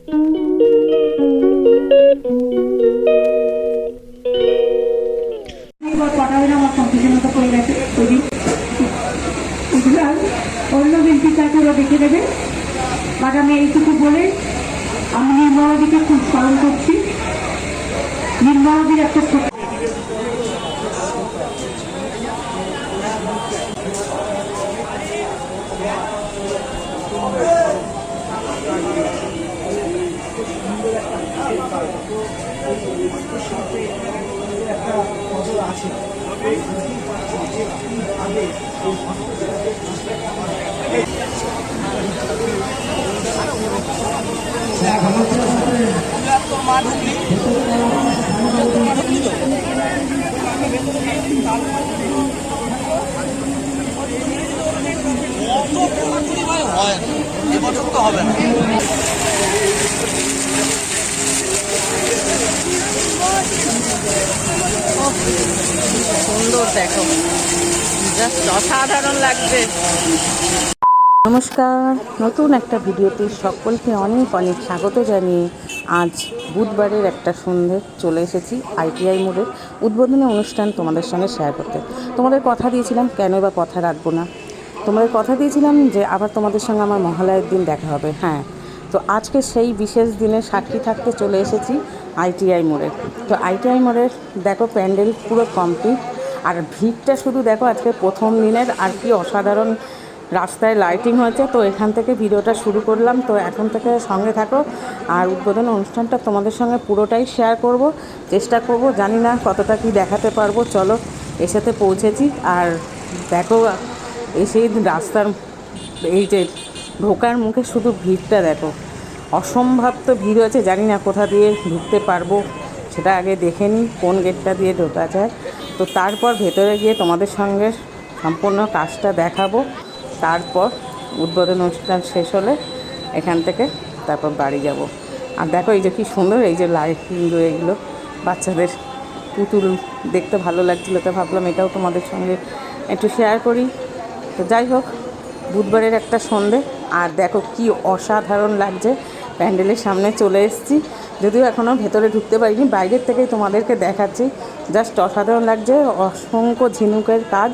অন্য বিনতি চাকরিও দেখে দেবে। বাট আমি এইটুকু বলে আমি নির্মলাদিকে খুব স্মরণ করছি। নির্মলাদির একটা ছোট আছে। হবে না। সুন্দর দেখো, জাস্ট অসাধারণ লাগছে। নমস্কার, নতুন একটা ভিডিওতে সকলকে অনেক অনেক স্বাগত জানিয়ে আজ বুধবারের একটা সন্ধ্যে চলে এসেছি আইটিআই মোড়ের উদ্বোধনী অনুষ্ঠান তোমাদের সঙ্গে শেয়ার করতে। তোমাদের কথা দিয়েছিলাম, কেন বা কথা রাখবো না, তোমাদের কথা দিয়েছিলাম যে আবার তোমাদের সঙ্গে আমার মহালয়ের দিন দেখা হবে। হ্যাঁ, তো আজকে সেই বিশেষ দিনে সাক্ষী থাকতে চলে এসেছি আইটিআই মোড়ে। তো আইটিআই মোড়ের দেখো প্যান্ডেল পুরো কমপ্লিট, আর ভিড়টা শুধু দেখো আজকে প্রথম দিনের, আর কি অসাধারণ রাস্তায় লাইটিং হয়েছে। তো এখান থেকে ভিডিওটা শুরু করলাম, তো এখন থেকে সঙ্গে থাকো। আর উদ্বোধন অনুষ্ঠানটা তোমাদের সঙ্গে পুরোটাই শেয়ার করব, চেষ্টা করব, জানি না কতটা কি দেখাতে পারবো। চলো, এসেতে পৌঁছেছি। আর দেখো এসেই রাস্তার এই যে ঢোকার মুখে শুধু ভিড়টা দেখো, অসম্ভব তো ভিড় হয়েছে। জানি না কোথা দিয়ে ঢুকতে পারবো, সেটা আগে দেখে নিই কোন গেটটা দিয়ে ঢোকা যায়। তো তারপর ভেতরে গিয়ে তোমাদের সঙ্গে সম্পূর্ণ কাজটা দেখাবো। তারপর উদ্বোধন অনুষ্ঠান শেষ হলে এখান থেকে তারপর বাড়ি যাব। আর দেখো এই যে কী সুন্দর এই যে লাইটিং এগুলো, বাচ্চাদের পুতুল দেখতে ভালো লাগছিলো, তো ভাবলাম এটাও তোমাদের সঙ্গে একটু শেয়ার করি। তো যাই হোক, বুধবারের একটা সন্ধে, আর দেখো কি অসাধারণ লাগছে। প্যান্ডেলের সামনে চলে এসেছি, যদিও এখনও ভেতরে ঢুকতে পারিনি, বাইরের থেকেই তোমাদেরকে দেখাচ্ছি। জাস্ট অসাধারণ লাগছে, অসংখ্য ঝিনুকের কাজ,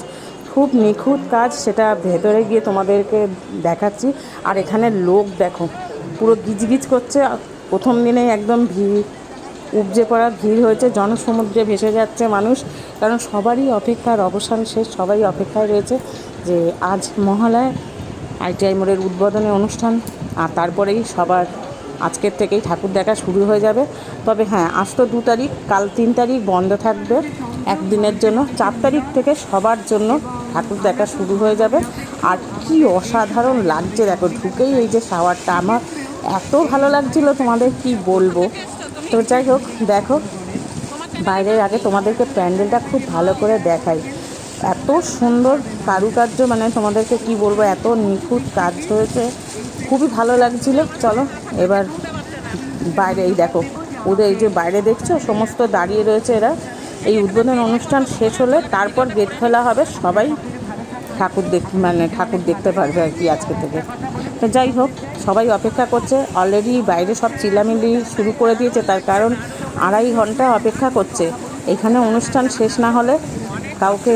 খুব নিখুঁত কাজ, সেটা ভেতরে গিয়ে তোমাদেরকে দেখাচ্ছি। আর এখানে লোক দেখো পুরো গিজগিজ করছে, প্রথম দিনেই একদম ভিড়, উপজে পড়া ভিড় হয়েছে, জনসমুদ্রে ভেসে যাচ্ছে মানুষ, কারণ সবারই অপেক্ষার অবসান শেষ, সবাই অপেক্ষায় রয়েছে যে আজ মহালয়া আইটিআই মোড়ের উদ্বোধনী অনুষ্ঠান। আর তারপরেই সবার আজকের থেকেই ঠাকুর দেখা শুরু হয়ে যাবে। তবে হ্যাঁ, আজ তো 2 তারিখ, কাল 3 তারিখ বন্ধ থাকবে একদিনের জন্য, 4 তারিখ থেকে সবার জন্য ঠাকুর দেখা শুরু হয়ে যাবে। আর কি অসাধারণ লাগছে দেখো, ঢুকেই এই যে শাওয়ারটা আমার এত ভালো লাগছিল, তোমাদের কি বলবো। তো যাই হোক, দেখো বাইরের আগে তোমাদেরকে প্যান্ডেলটা খুব ভালো করে দেখাই। এত সুন্দর কারুকার্য, মানে তোমাদেরকে কি বলবো, এত নিখুঁত কাজ হয়েছে, খুবই ভালো লাগছিল। চলো এবার বাইরে, এই দেখো ওদের এই যে বাইরে দেখছো সমস্ত দাঁড়িয়ে রয়েছে এরা। এই উদ্বোধন অনুষ্ঠান শেষ হলে তারপর গেট খোলা হবে, সবাই ঠাকুর দেখতে পারবে আর কি আজকে থেকে। তো যাই হোক, সবাই অপেক্ষা করছে, অলরেডি বাইরে সব চিল্লামিল্লি শুরু করে দিয়েছে, তার কারণ 2.5 ঘন্টা অপেক্ষা করছে। এখানে অনুষ্ঠান শেষ না হলে কাউকে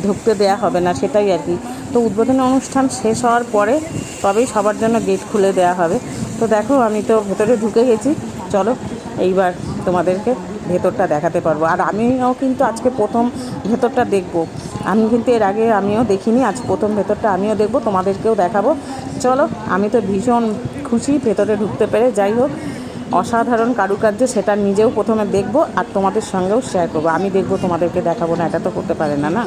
ঢুকতে দেয়া হবে না, সেটাই আর কি। তো উদ্বোধনী অনুষ্ঠান শেষ হওয়ার পরে তবেই সবার জন্য গেট খুলে দেওয়া হবে। তো দেখো আমি তো ভেতরে ঢুকে গেছি, চলো এইবার তোমাদেরকে ভেতরটা দেখাতে পারবো। আর আমিও কিন্তু আজকে প্রথম ভেতরটা দেখব, আমি কিন্তু এর আগে আমিও দেখিনি, আজ প্রথম ভেতরটা আমিও দেখব, তোমাদেরকেও দেখাবো। চলো, আমি তো ভীষণ খুশি ভেতরে ঢুকতে পেরে। যাই হোক, অসাধারণ কারুকার্য, সেটা নিজেও প্রথমে দেখব আর তোমাদের সঙ্গেও শেয়ার করবো। আমি দেখবো, তোমাদেরকে দেখাবো না, এটা তো করতে পারে না, না?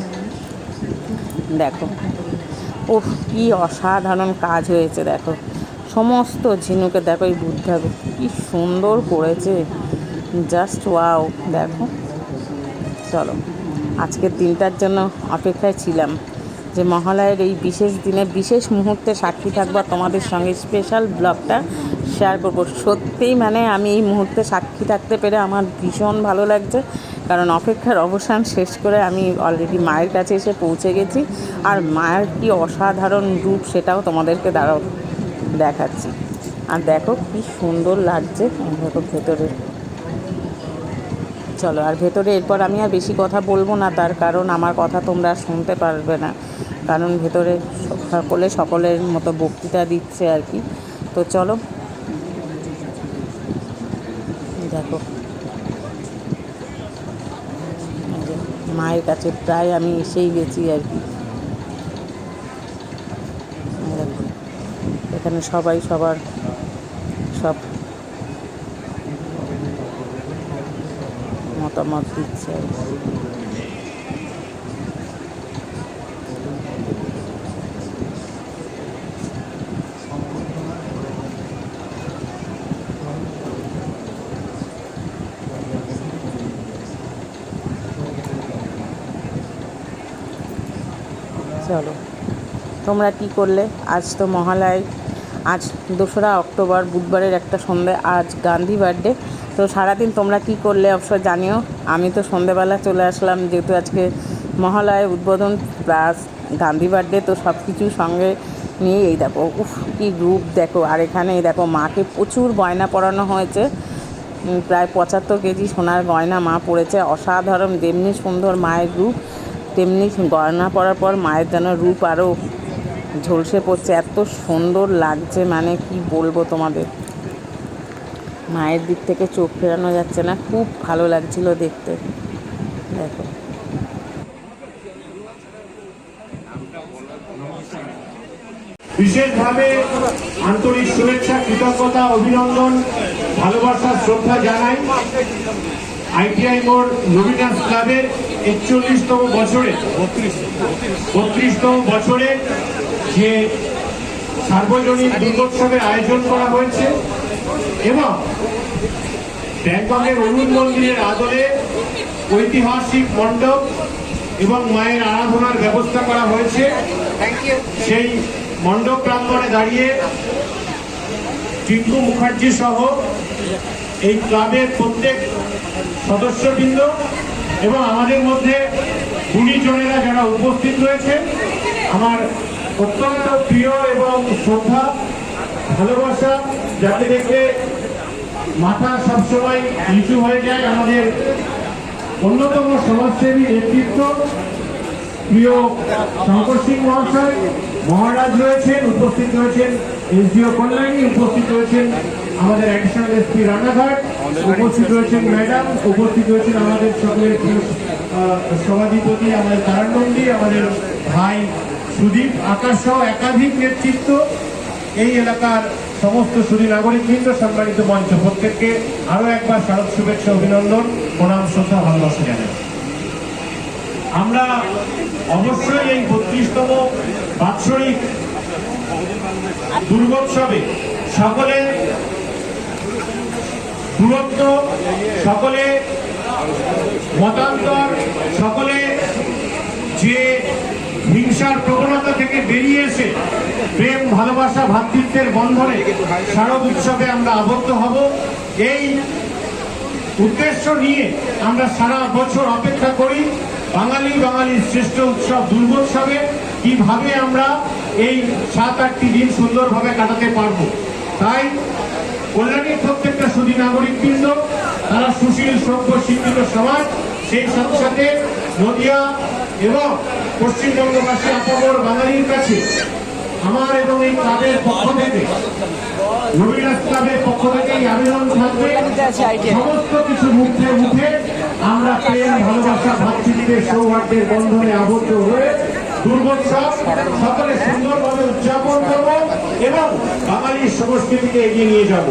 দেখো, ওহ কি অসাধারণ কাজ হয়েছে দেখো, সমস্ত ঝিনুকে দেখো, এই বুদ্ধা কি সুন্দর করেছে, জাস্ট ওয়াও। দেখো, চলো আজকের দিনটার জন্য অপেক্ষায় ছিলাম যে মহালয়ের এই বিশেষ দিনে বিশেষ মুহূর্তে সাক্ষী থাকবো, তোমাদের সঙ্গে স্পেশাল ব্লগটা শেয়ার করবো। সত্যিই আমি এই মুহূর্তে সাক্ষী থাকতে পেরে আমার ভীষণ ভালো লাগছে, কারণ অপেক্ষার অবসান শেষ করে আমি অলরেডি মায়ের কাছে এসে পৌঁছে গেছি। আর মায়ের কি অসাধারণ রূপ, সেটাও তোমাদেরকে দেখাচ্ছি। আর দেখো কি সুন্দর লাগছে, দেখো ভেতরে। চলো, আর ভেতরে এরপর আমি আর বেশি কথা বলবো না, তার কারণ আমার কথা তোমরা শুনতে পারবে না, কারণ ভেতরে সকলের মতো বক্তৃতা দিচ্ছে আর কি। তো চলো, দেখো মায়ের কাছে প্রায় আমি এসেই গেছি আর কি। দেখো এখানে সবাই সবার সব মতামত দিচ্ছে আর কি। চলো, তোমরা কি করলে? আজ তো মহালয়, আজ 2রা অক্টোবর, বুধবারের একটা সন্ধ্যে, আজ গান্ধী বার্থডে। তো সারাদিন তোমরা কি করলে অবশ্যই জানিও। আমি তো সন্ধ্যেবেলা চলে আসলাম, যেহেতু আজকে মহালয়, উদ্বোধন প্লাস গান্ধী বার্থডে, তো সব কিছু সঙ্গে নিয়ে এই দেখো, উফ কি রূপ দেখো। আর এখানে এই দেখো মাকে প্রচুর গয়না পরানো হয়েছে, প্রায় 75 কেজি সোনার গয়না মা পরেছে। অসাধারণ, যেমনি সুন্দর মায়ের রূপ, তেমনি গয়না পরার পর মায়ের যেন রূপ আরও ঝলসে পড়ছে, এত সুন্দর লাগছে, মানে কি বলবো তোমাদের। মায়ের দিক থেকে চোখ ফেরানো যাচ্ছে না, খুব ভালো লাগছিল দেখতে। দেখো বিশেষভাবে আন্তরিক শুভেচ্ছা, কৃতজ্ঞতা, অভিনন্দন, ভালোবাসা, শ্রদ্ধা জানাই আইটিআই মোড় লুমিনাস ক্লাবের 41তম বছরে 32তম বছরে যে সার্বজনীন দুর্গোৎসবের আয়োজন করা হয়েছে এবং ব্যাংককের অরুণ মন্দিরের আদলে ঐতিহাসিক মণ্ডপ এবং মায়ের আরাধনার ব্যবস্থা করা হয়েছে। সেই মণ্ডপ প্রাঙ্গণে দাঁড়িয়ে টিঙ্কু মুখার্জি সহ এই ক্লাবের প্রত্যেক সদস্যবৃন্দ এবং আমাদের মধ্যে গুণীজনেরা যারা উপস্থিত রয়েছে, আমার অত্যন্ত প্রিয় এবং শ্রদ্ধা, ভালোবাসা, যাকে দেখে মাথা সবসময় নিচু হয়ে যায়, আমাদের অন্যতম সমাজসেবী নেতৃত্ব প্রিয় শঙ্কর সিং মহাশয় মহারাজ রয়েছেন, উপস্থিত রয়েছেন এসডিও কল্যাণী, উপস্থিত রয়েছেন আমাদের অ্যাডিশনাল এসপি রানাঘাট, উপস্থিত রয়েছেন ম্যাডাম, উপস্থিত রয়েছেন আমাদের সকলের সভাধিপতি আমাদের তারানন্দী, আমাদের ভাই সুদীপ আকাশ সহ একাধিক নেতৃত্ব, এই এলাকার সমস্ত সুধী নাগরিকবৃন্দ, সম্মানিত মঞ্চ, প্রত্যেককে আরো একবার শারদ শুভেচ্ছা, অভিনন্দন, প্রণাম, শ্রদ্ধা, ভালোবাসা জানাই। আমরা অবশ্যই এই 32তম বাৎসরিক দুর্গোৎসবে সকলে দূরত্ব, সকলে মতান্তর, সকলে যে হিংসার প্রবণতা থেকে বেরিয়ে এসে প্রেম, ভালোবাসা, ভ্রাতৃত্বের বন্ধনে শারদ উৎসবে আমরা আবদ্ধ হব, এই উদ্দেশ্য নিয়ে আমরা সারা বছর অপেক্ষা করি বাঙালির শ্রেষ্ঠ উৎসব দুর্গোৎসবে কিভাবে আমরা এই 7-8টি দিন সুন্দরভাবে কাটাতে পারব। তাই কল্যাণীর প্রত্যেকটা সুধী নাগরিকবৃন্দ, তারা সুশীল, সভ্য, শিক্ষিত সমাজ, সেই সাথে সাথে নদিয়া এবং পশ্চিমবঙ্গবাসী আপামর বাঙালির কাছে আমার এবং এই ক্লাবের পক্ষ থেকে, লুমিনাস ক্লাবের পক্ষ থেকে এই আবেদন থাকবে, সমস্ত কিছু মুখে মুখে আমরা প্রেম, ভালোবাসা, ভ্রাতৃত্বের, সৌহার্দ্যের বন্ধনে আবদ্ধ হয়ে দুর্গোৎসব সকলে সুন্দরভাবে উদযাপন করব এবং বাঙালির সংস্কৃতিকে এগিয়ে নিয়ে যাব।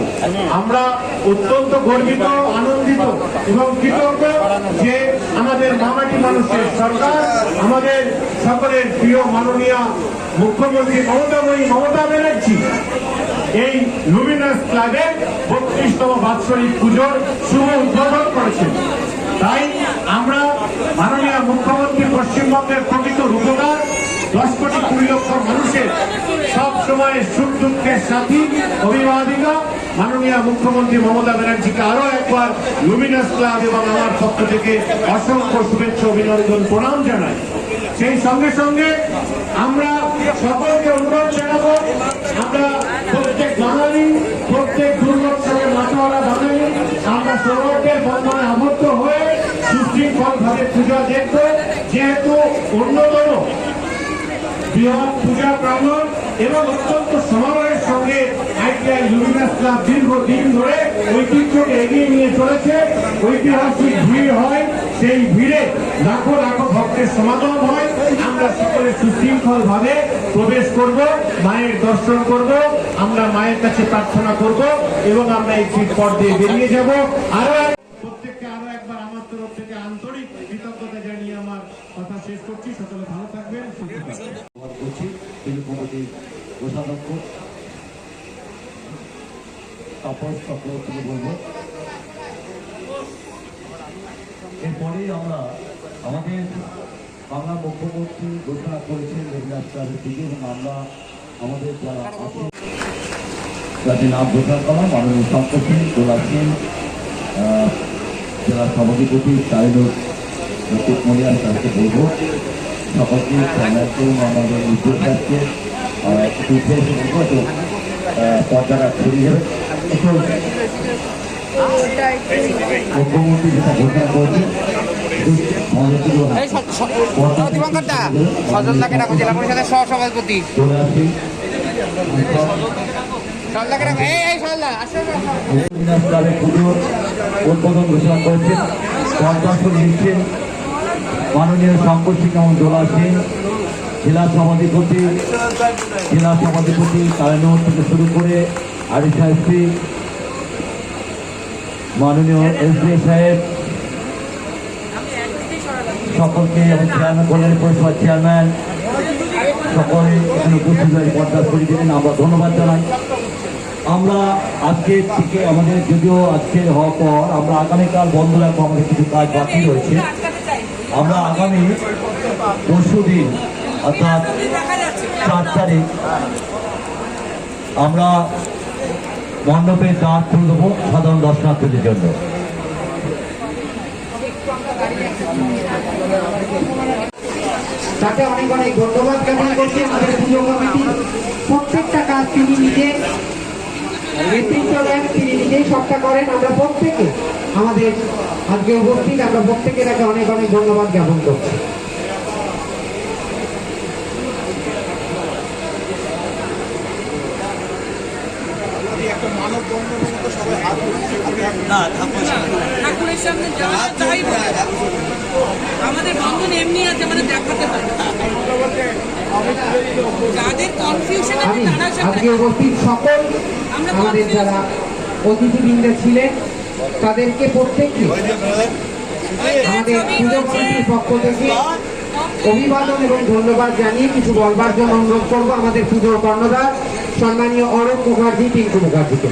আমরা অত্যন্ত গর্বিত, আনন্দিত এবং কৃতজ্ঞ যে আমাদের মামাটি মানুষের সরকার, আমাদের সকলের প্রিয় মাননীয় মুখ্যমন্ত্রী মমতা ব্যানার্জি এই লুমিনাস ক্লাবের 32তম বাৎসরিক পুজোর শুভ উদ্বোধন করেছেন। তাই আমরা মাননীয় মুখ্যমন্ত্রী, পশ্চিমবঙ্গের প্রকৃত রূপকার, 10 কোটি 20 লক্ষ মানুষের সব সময় সুখ দুঃখের সাথী, অভিভাবিকা মাননীয় মুখ্যমন্ত্রী মমতা ব্যানার্জিকে আরো একবার লুমিনাস ক্লাব এবং আমার পক্ষ থেকে অসংখ্য শুভেচ্ছা, অভিনন্দন, প্রণাম জানাই। সেই সঙ্গে সঙ্গে আমরা সকলকে অনুরোধ জানাবো, আমরা প্রত্যেক বাঙালি, প্রত্যেক দুর্গোৎসবে মাতোয়ারা বাঙালি। আমরা সৌরভের বন্ধনে আবদ্ধ হয়ে সুশৃঙ্খলভাবে পূজা দেখব। যেহেতু অন্যতম বৃহৎ পূজা প্রাঙ্গণ এবং অত্যন্ত সমারোহের সঙ্গে আইটিআই লুমিনাস ক্লাব দীর্ঘদিন ধরে ঐতিহ্যকে এগিয়ে নিয়ে চলেছে। ঐতিহাসিক ভিড় হয়, সেই ভিড়ে লাখো লাখো ভক্তের সমাগম হয়। আমরা সকলে সুশৃঙ্খল ভাবে প্রবেশ করব, মায়ের দর্শন করব, আমরা মায়ের কাছে প্রার্থনা করব এবং আমরা এই ভিড় পর দিয়ে বেরিয়ে যাব। প্রত্যেককে আরো একবার আমার তরফ থেকে আন্তরিক কৃতজ্ঞতা জানিয়ে আমার কথা শেষ করছি। সকলে ভালো থাকবেন, সুস্থ থাকবেন। করছি তিনি কমিটির কোষাধ্যক্ষ তাপস চক্রবর্তীকে বলব। এরপরেই আমরা আমাদের বাংলা মুখ্যমন্ত্রী ঘোষণা করেছেন রবীন্দ্রনাথ ক্লাবের দিকে এবং আমরা আমাদের যারা আছেন তাদের নাম ঘোষণা করা মাননীয় শঙ্কর সিং, গোলা সিং, জেলা সভাধিপতি চাইলুর প্রতীক মরিয়ার কাছে বলব সকলকে আমাদের উদ্যোগ আসছে একটু উঠে এসে বলবো তো পর্দাটা ছড়িয়ে যাবে। মুখ্যমন্ত্রী যেটা ঘোষণা করেছে চলে আসি পুজোর উদ্বোধন ঘোষণা করেছেন। পঞ্চাশন নিচ্ছেন মাননীয় শঙ্কর সিং এবং দোলা সিং, জেলা সভাধিপতি কারানোর থেকে শুরু করে আরিফা এসপি, মাননীয় এসডিও সাহেব, সকলকে এবং চেয়ারম্যান কল্যাণী পরিষেবার চেয়ারম্যান সকলে এখানে উপস্থিত হয়ে পর্দা করে দিলেন, আমরা ধন্যবাদ জানাই। আমরা আজকে থেকে আমাদের যদিও আজকে হওয়ার পর আমরা আগামীকাল বন্ধ রাখবো, আমাদের কিছু কাজ বাকি রয়েছে। আমরা আগামী ২ দিন অর্থাৎ ৪ তারিখ আমরা মণ্ডপের দ্বার খুলে দেবো সাধারণ দর্শনার্থীদের জন্য। তাকে অনেক অনেক ধন্যবাদ জ্ঞাপন করছি। আমাদের পুজো কমিটি প্রত্যেকটা কাজ তিনি নিজে নেতৃত্ব দেন, তিনি নিজেই সবটা করেন। আমরা প্রত্যেকে আমাদের আজকে উপস্থিত আমরা প্রত্যেকে তাকে অনেক অনেক ধন্যবাদ জ্ঞাপন করছি। ঠাকুরের সামনে যাই আমাদের বন্ধন এমনি আছে, আমাদের দেখাতে পারে যাদের কনফিউশন আছে তারা আজকে উপস্থিত সকল আমাদের যারা অতিথিবৃন্দ ছিলেন তাদেরকে প্রত্যেককে আমাদের পুজো কমিটির পক্ষ থেকে অভিবাদন এবং ধন্যবাদ জানিয়ে কিছু বলবার জন্য অনুরোধ করবো আমাদের পুজোর কর্ণধার সম্মানীয় অরূপ মুখার্জি, টিঙ্কু মুখার্জিকে।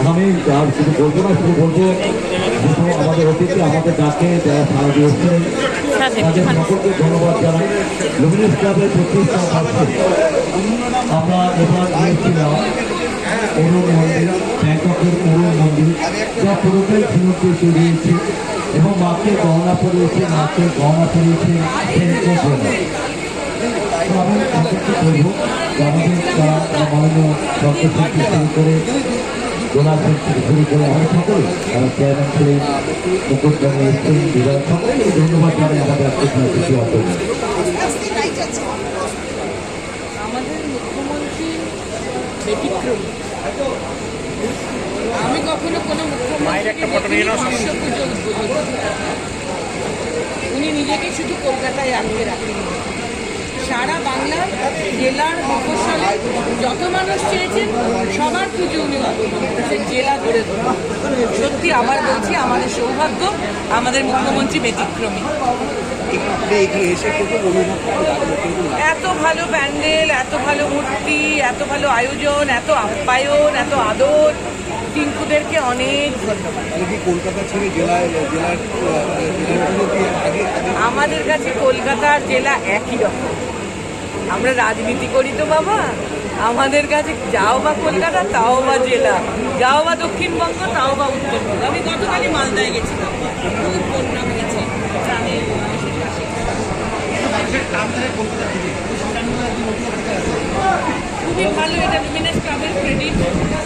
আমি আর শুধু বলবো না, শুধু বলবো আমাদের অতিথি আমাদের ডাকে যারা সারা দিয়েছেন তাদের সকলকে ধন্যবাদ জানাই। লুমিনাস ক্লাবের প্রতিষ্ঠা বার্ষিকী আমরা এবার নিয়েছিলাম অরুণ মন্দির, ব্যাংককের অরুণ মন্দির, যা পুরোটাই ঝিনুকে চড়িয়েছে এবং মাকে গহনা পরিয়েছে আমি সকলকে বলবো যে আমাদের মাননীয় ডক্টর থেকে শুরু করে গোলা থেকে শুরু করে আমরা সকলে যারা চেয়ারম্যান ছিলেন, মুকুট জানিয়ে এসছেন, বিধায়ক, সকলকে ধন্যবাদ জানাই আমাদের আজকে খুশি অন্তর্গ। আমাদের মুখ্যমন্ত্রী ব্যতিক্রমী। আমি কখনো কোনো উনি নিজেকে শুধু কলকাতায় আটকে রাখেন, সারা বাংলার জেলার মফস্বলে যত মানুষ চেয়েছেন সবার পুজো উনি জেলা গড়ে তোলেন। সত্যি আবার বলছি, আমাদের সৌভাগ্য, আমাদের মুখ্যমন্ত্রী ব্যতিক্রমী। এত ভালো প্যান্ডেল, এত ভালো মূর্তি, এত ভালো আয়োজন, এত আপ্যায়ন, এত আদর, টিঙ্কুদেরকে অনেক ধন্যবাদ। আমাদের কাছে কলকাতার জেলা একই রকম। আমরা রাজনীতি করি তো বাবা, আমাদের কাছে যাও বা কলকাতা, তাও বা জেলা, যাও বা দক্ষিণবঙ্গ, তাও বা উত্তরবঙ্গ। আমি গতকালই মালদায় গেছিলাম, খুব বন্যা হয়েছে। খুবই ভালো, এটা লুমিনাস ক্লাবের ক্রেডিট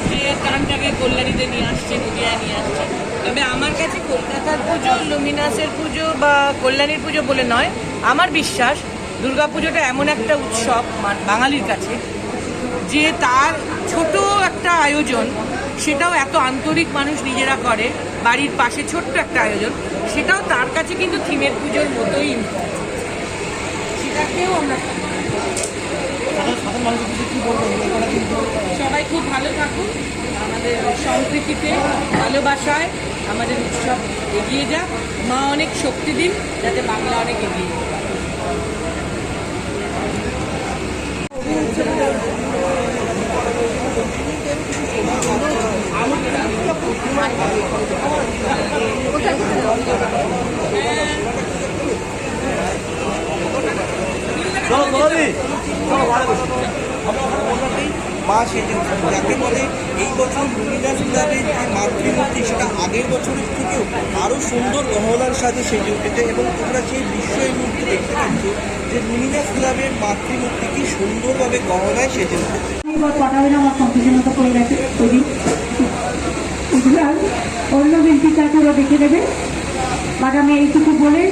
যে গানটাকে কল্যাণীতে নিয়ে আসছে, নদিয়ায় নিয়ে আসছে। তবে আমার কাছে কলকাতার পুজো, লুমিনাসের পুজো বা কল্যাণীর পুজো বলে নয়, আমার বিশ্বাস দুর্গাপুজোটা এমন একটা উৎসব বাঙালির কাছে যে তার ছোট একটা আয়োজন, সেটাও এত আন্তরিক মানুষ নিজেরা করে, বাড়ির পাশে ছোট্ট একটা আয়োজন, সেটাও তার কাছে কিন্তু থিমের পুজোর মতোই সেটাকেও আমরা সবাই খুব ভালো থাকুন, আমাদের সম্প্রীতিতে ভালোবাসায় আমাদের উৎসব এগিয়ে যাক, মা অনেক শক্তি দিন যাতে বাংলা অনেক এগিয়ে যায়। মা সেজে যাকে বলে এই বছর লুমিনাস ক্লাবের যে মাতৃমূর্তি সেটা আগের বছরের থেকেও আরও সুন্দর গহনার সাথে সেজে উঠেছে এবং তোমরা সেই দৃশ্য এই মুহূর্তে দেখতে পাচ্ছ যে লুমিনাস ক্লাবের মাতৃমূর্তি কি সুন্দরভাবে গহনায় সেজে উঠেছে। এবার পটাবে না, আমার কম্পিউটার মতো করে গেছে ওই দিন অন্য দিন টিচারকে দেখে দেবে। বাট আমি এইটুকু বলে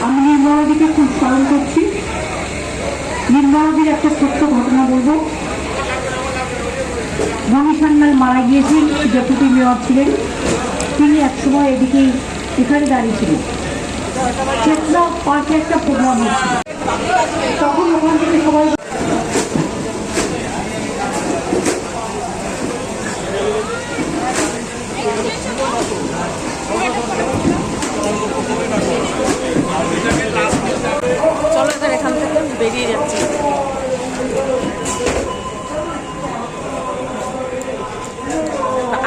আমি নির্মলাদিকে খুব স্মরণ করছি। নির্মলাদির একটা ছোট্ট ঘটনা বলবো। রমি সান্যাল মারা গিয়েছেন, ডেপুটি মেয়র ছিলেন তিনি, একসময় এদিকেই এখানে দাঁড়িয়েছিলেন। চেতনা পার্কে একটা প্রোগ্রাম হচ্ছিল, তখন ওখান থেকে সবাই চলো এবার এখান থেকে বেরিয়ে যাচ্ছি।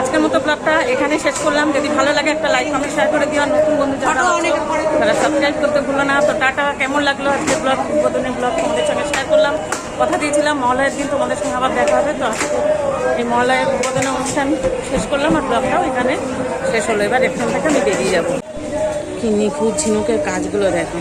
আজকের মতো ব্লগটা এখানে শেষ করলাম। যদি ভালো লাগে একটা লাইক কমেন্ট শেয়ার করে দিও। নতুন বন্ধু যারা আছো তারা সাবস্ক্রাইব করতে ভুলো না। তো টাটা, কেমন লাগলো আজকের ব্লগ, উদ্বোধনী ব্লগ তোমাদের সঙ্গে শেয়ার করলাম। কথা দিয়েছিলাম মহালয়ের দিন তোমাদের সঙ্গে আবার দেখা হবে। তো আজকে এই মহালয়ের উদ্বোধনী অনুষ্ঠান শেষ করলাম আর ব্লগটাও এখানে শেষ হলো। এবার এখান থেকে আমি বেরিয়ে যাবো। কি নিখুঁত ঝিনুকের কাজগুলো দেখো।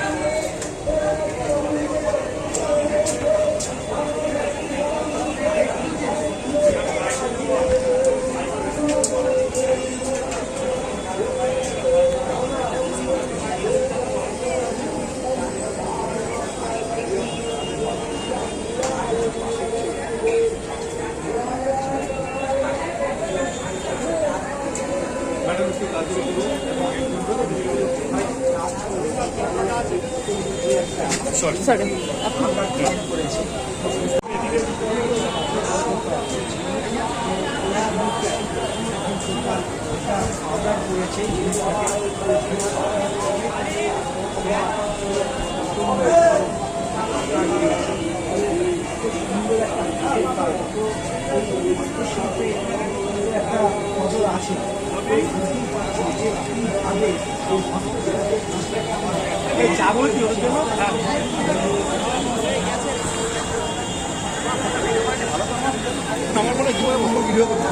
সরি যাবতীয় জন্য আমার মনে ভিডিও করতে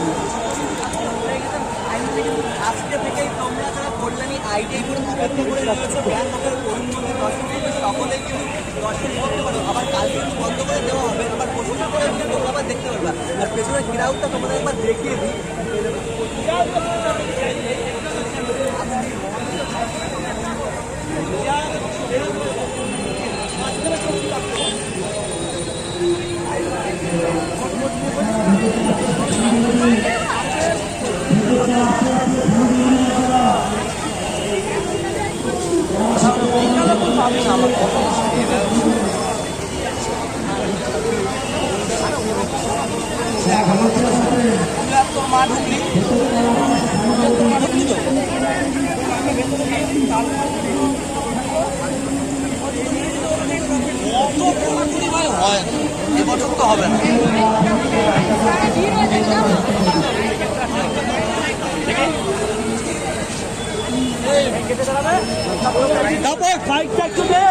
আজকে থেকেই তোমরা যারা কল্যাণী আইডিয়াই করে অপেক্ষা করে রয়েছে ব্যাংক অফের কর্মী মন্দির দর্শন করবে, সকলেই কিন্তু দর্শন করতে পারো। আবার কালকে কিন্তু বন্ধ করে দেওয়া হবে, আবার পরশুটা করে তোমরা আবার দেখতে পারবে। আর পেছনে ক্রাউডটা তোমাদের একবার দেখিয়ে দিই। হয় এবছর তো হবে না। তারপর ফাইটটা একটু দে।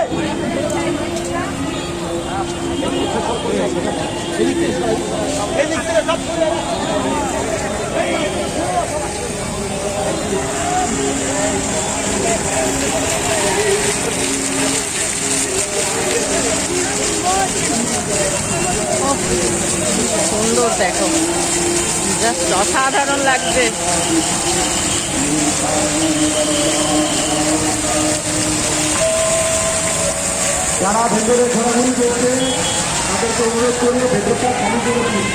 Oh. সুন্দর দেখো, জাস্ট অসাধারণ লাগছে। যারা ভেতরে ঘোরাঘুরি করছে তাদেরকে অনুরোধ করবো ভেতরটা খালি করে দিন।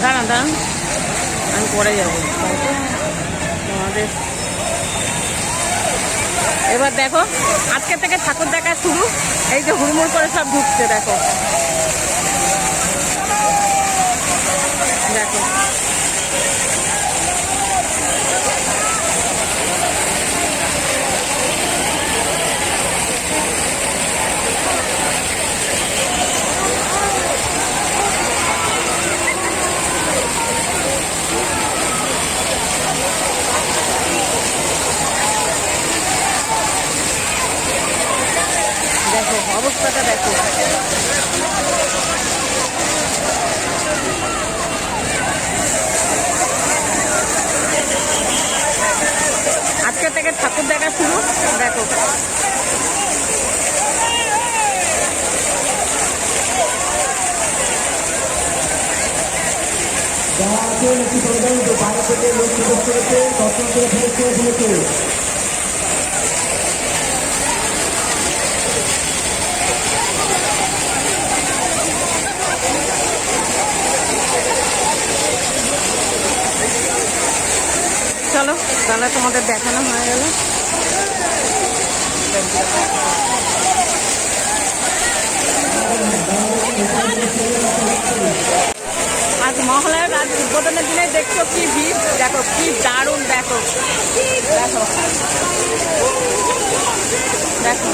দাঁড়ান দাঁড়ান, আমি পরে যাবো তোমাদের। এবার দেখো, আজকে থেকে ঠাকুর দেখা শুরু। এই যে হুড়মুড় করে সব ঢুকছে, দেখো দেখো। দেখো অবস্থাটা দেখো। আজকে থেকে ঠাকুর দেখা শুরু, দেখো। বাইরে থেকে লোক প্রবেশ করেছে, দর্শন করে ফেলেছে। চলো তাহলে তোমাদের দেখানো হয়ে গেল। আজ মহালয়ার আজ উদ্বোধনের দিনে দেখছো কি ভিড়, দেখো কি দারুণ, দেখো দেখো দেখো।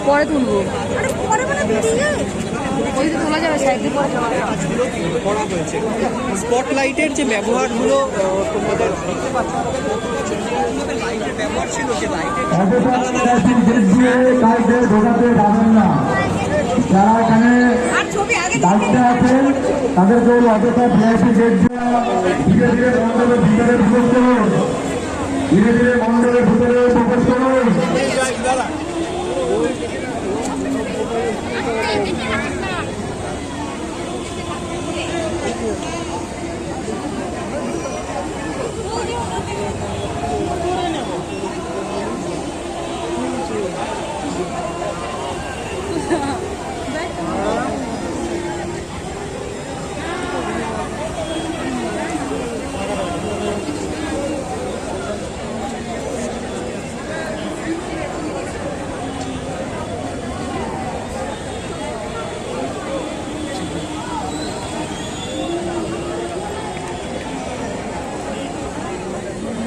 পরে তুলবো, তোলা যাবে সাইডে পরে করা হয়েছে। স্পটলাইটের যে ব্যবহারগুলো তোমাদের দেখতে পাচ্ছ, লাইটের ব্যবহার ছিল, যে লাইটের ঢোকাতে পারবেন না। যারা এখানে দায়িত্বে আছেন তাদেরকে অযথা ভিআইপি গেট ধীরে ধীরে মন্ডলের ভিতরে প্রবেশ করুন, ধীরে ধীরে মন্ডলের ভিতরে প্রবেশ করুন।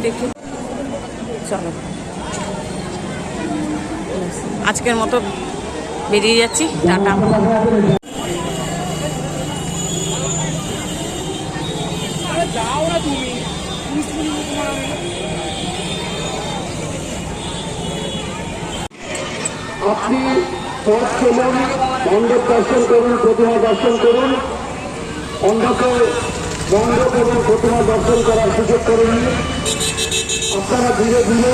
দেখি চলো, আজকের মতো বেরিয়ে যাচ্ছি, টাটা। আপনি পথ চলুন, মণ্ডপ দর্শন করুন, প্রতিমা দর্শন করুন। অন্ধকে মণ্ডপ এবং প্রতিমা দর্শন করার সুযোগ করে নিন। আপনারা ধীরে ধীরে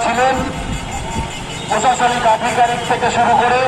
ছিলেন প্রশাসনিক আধিকারিক থেকে শুরু করে